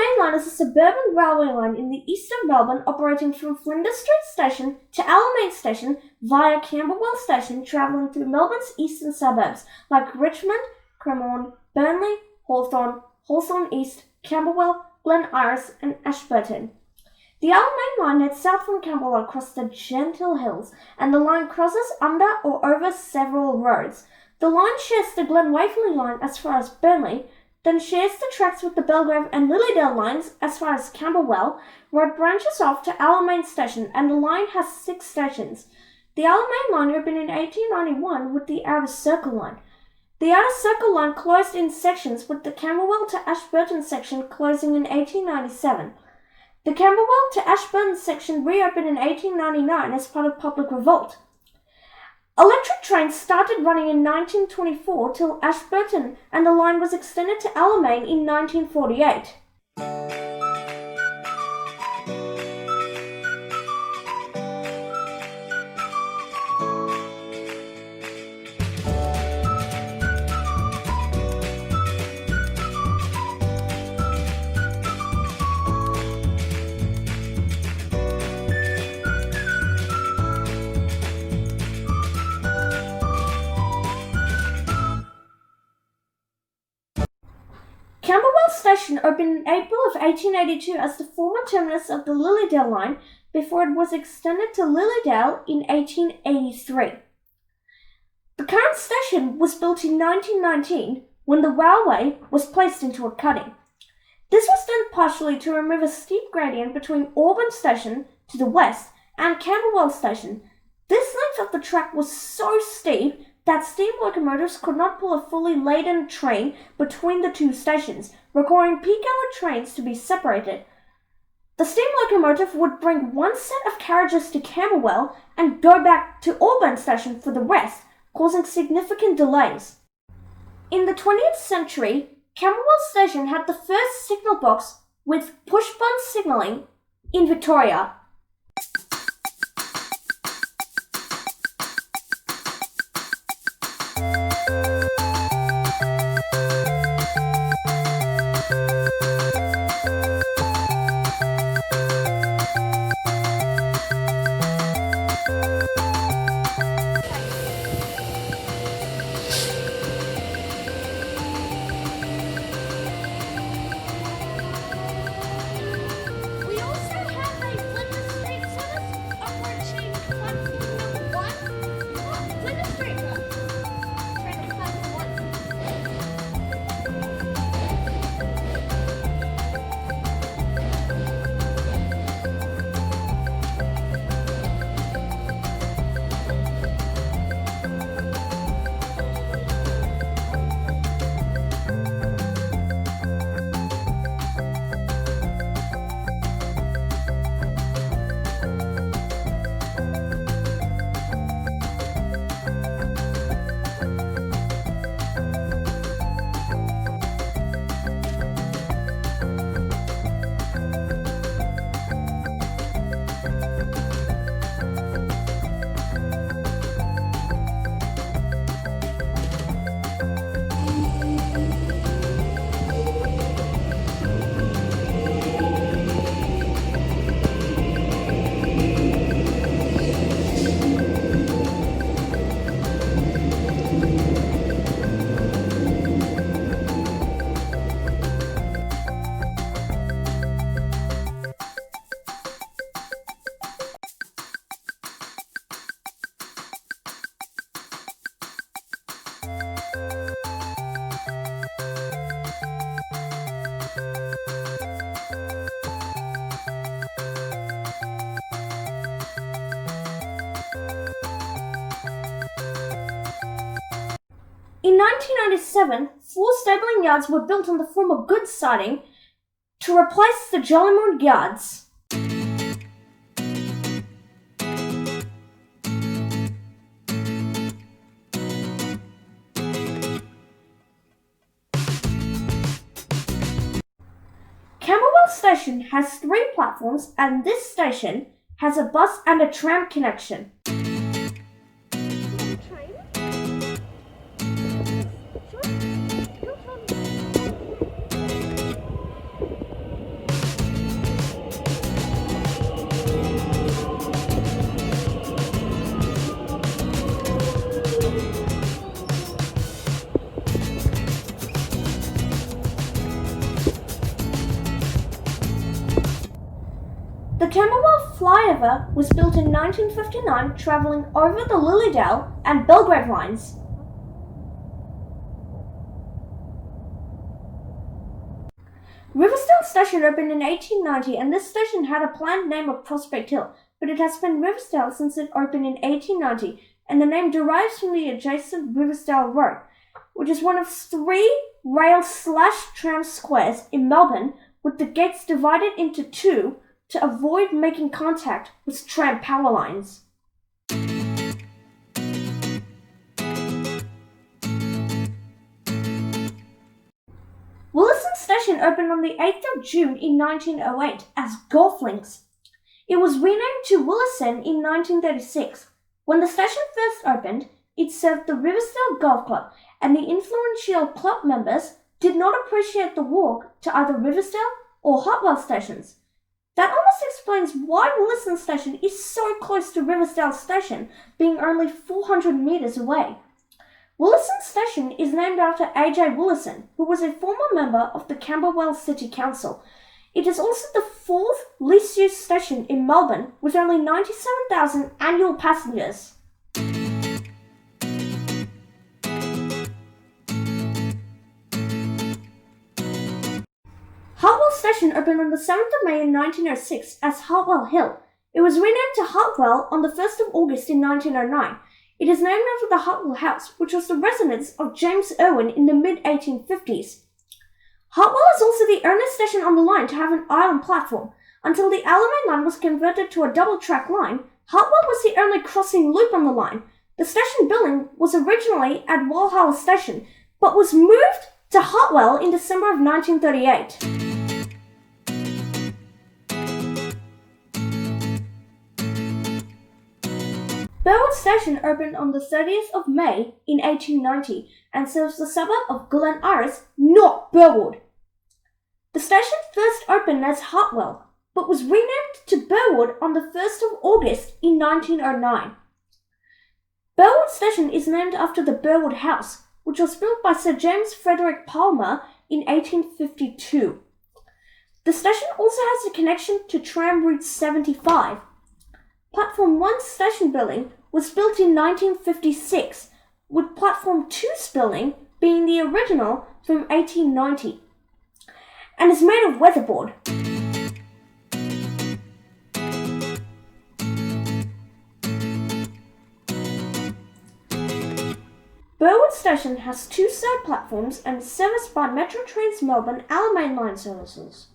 Alamein line is a suburban railway line in the east of Melbourne operating from Flinders Street Station to Alamein Station via Camberwell Station, travelling through Melbourne's eastern suburbs like Richmond, Cremorne, Burnley, Hawthorn East, Camberwell, Glen Iris and Ashburton. The Alamein line heads south from Camberwell across the Gentle Hills, and the line crosses under or over several roads. The line shares the Glen Waverley line as far as Burnley, then shares the tracks with the Belgrave and Lilydale lines as far as Camberwell, where it branches off to Alamein Station, and the line has 6 stations. The Alamein line opened in 1891 with the Outer Circle line. The Outer Circle line closed in sections, with the Camberwell to Ashburton section closing in 1897. The Camberwell to Ashburton section reopened in 1899 as part of public revolt. Electric trains started running in 1924 till Ashburton, and the line was extended to Alamein in 1948. Camberwell Station opened in April of 1882 as the former terminus of the Lilydale line before it was extended to Lilydale in 1883. The current station was built in 1919 when the railway was placed into a cutting. This was done partially to remove a steep gradient between Auburn Station to the west and Camberwell Station. This length of the track was so steep that steam locomotives could not pull a fully laden train between the 2 stations, requiring peak-hour trains to be separated. The steam locomotive would bring one set of carriages to Camberwell and go back to Auburn Station for the rest, causing significant delays. In the 20th century, Camberwell Station had the first signal box with push-button signalling in Victoria. In 1997, 4 stabling yards were built on the former goods siding to replace the Jolimont yards. Camberwell Station has 3 platforms, and this station has a bus and a tram connection. The Camomile Flyover was built in 1959, travelling over the Lilydale and Belgrave lines. Riverstone Station opened in 1890, and this station had a planned name of Prospect Hill, but it has been Riversdale since it opened in 1890, and the name derives from the adjacent Riversdale Road, which is one of 3 rail/tram squares in Melbourne, with the gates divided into 2 to avoid making contact with tram power lines. Willison Station opened on the 8th of June in 1908 as Golf Links. It was renamed to Willison in 1936. When the station first opened, it served the Riversdale Golf Club, and the influential club members did not appreciate the walk to either Riversdale or Hartwell stations. That almost explains why Williston Station is so close to Riversdale Station, being only 400 metres away. Williston Station is named after A.J. Willison, who was a former member of the Camberwell City Council. It is also the 4th least used station in Melbourne, with only 97,000 annual passengers. Hartwell Station opened on the 7th of May in 1906 as Hartwell Hill. It was renamed to Hartwell on the 1st of August in 1909. It is named after the Hartwell House, which was the residence of James Irwin in the mid-1850s. Hartwell is also the only station on the line to have an island platform. Until the Alamein line was converted to a double-track line, Hartwell was the only crossing loop on the line. The station building was originally at Walhalla Station, but was moved to Hartwell in December of 1938. Burwood Station opened on the 30th of May in 1890 and serves the suburb of Glen Iris, not Burwood. The station first opened as Hartwell, but was renamed to Burwood on the 1st of August in 1909. Burwood Station is named after the Burwood House, which was built by Sir James Frederick Palmer in 1852. The station also has a connection to Tram Route 75. Platform 1's station building was built in 1956, with Platform 2's building being the original from 1890, and is made of weatherboard. Burwood Station has 2 side platforms and is serviced by Metro Trains Melbourne Alamein line services.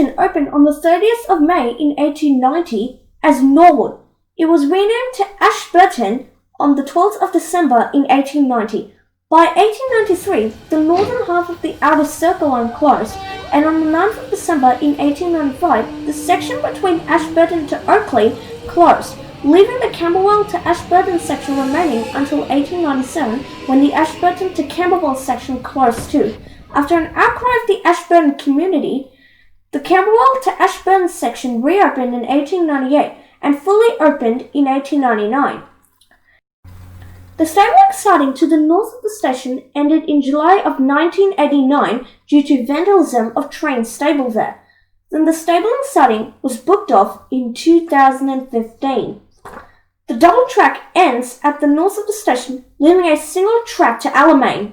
station opened on the 30th of May in 1890 as Norwood. It was renamed to Ashburton on the 12th of December in 1890. By 1893, the northern half of the Outer Circle line closed, and on the 9th of December in 1895, the section between Ashburton to Oakley closed, leaving the Camberwell to Ashburton section remaining until 1897, when the Ashburton to Camberwell section closed too. After an outcry of the Ashburton community, the Camberwell to Ashburton section reopened in 1898 and fully opened in 1899. The stabling siding to the north of the station ended in July of 1989 due to vandalism of train stable there. Then the stabling siding was booked off in 2015. The double track ends at the north of the station, leaving a single track to Alamein.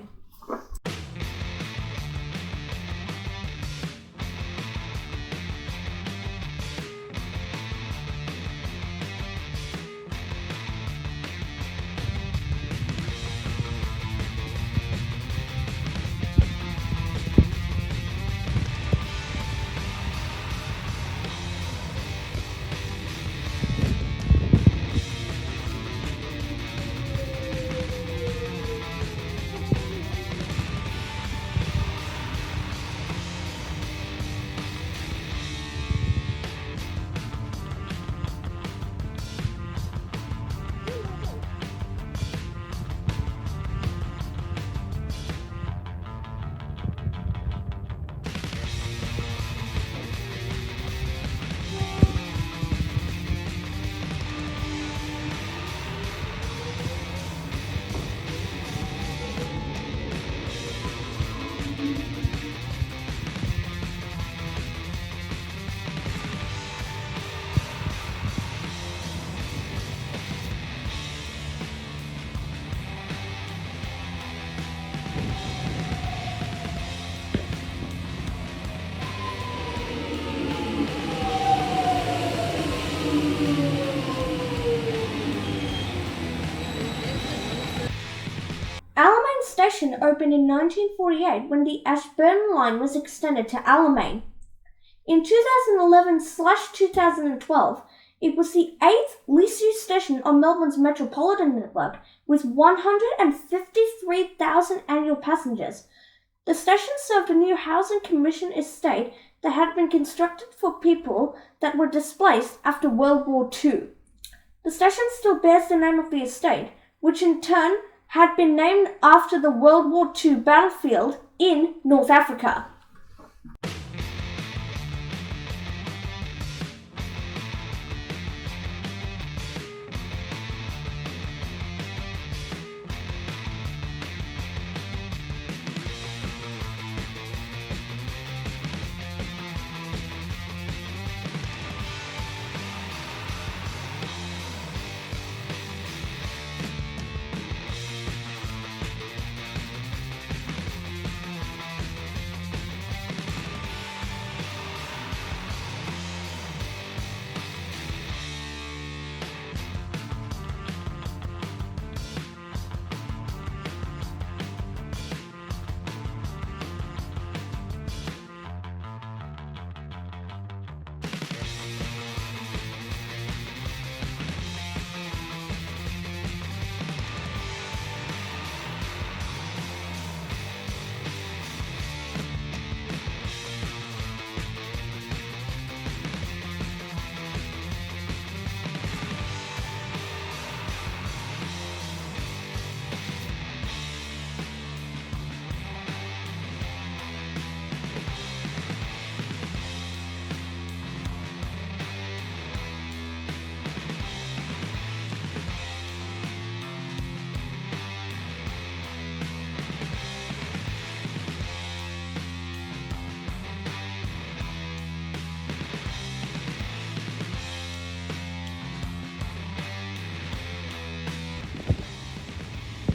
Alamein Station opened in 1948 when the Ashburton line was extended to Alamein. In 2011/2012, it was the 8th least used station on Melbourne's metropolitan network, with 153,000 annual passengers. The station served a new housing commission estate that had been constructed for people that were displaced after World War II. The station still bears the name of the estate, which in turn had been named after the World War II battlefield in North Africa.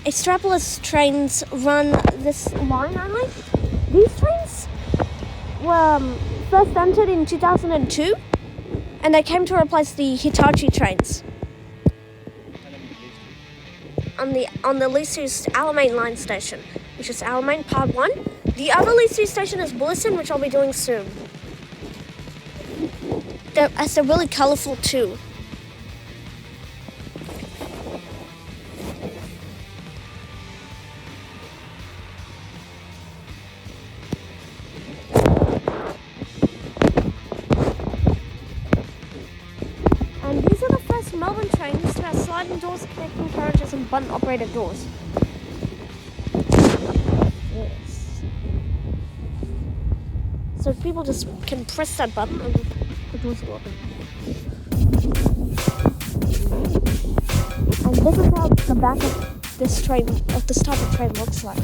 Strapless trains run this line only. These trains were first entered in 2002, and they came to replace the Hitachi trains on the least used Alamein line station, which is Alamein Part 1. The other least used station is Willison, which I'll be doing soon. they're really colourful too. And these are the first Melbourne trains to have sliding doors, connecting carriages and button-operated doors. Yes. So people just can press that button and the doors will open. And this is how the back of this train, of this type of train looks like.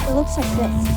It looks like this.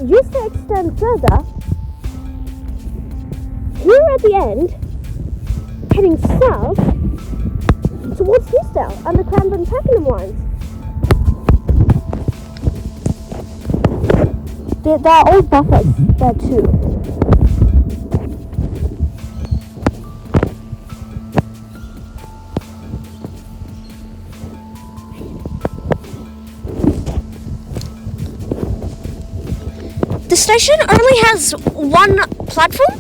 Used to extend further here at the end, heading south towards Riversdale and the Cranbourne Pakenham lines. There are old buffers there too. The station only has one platform,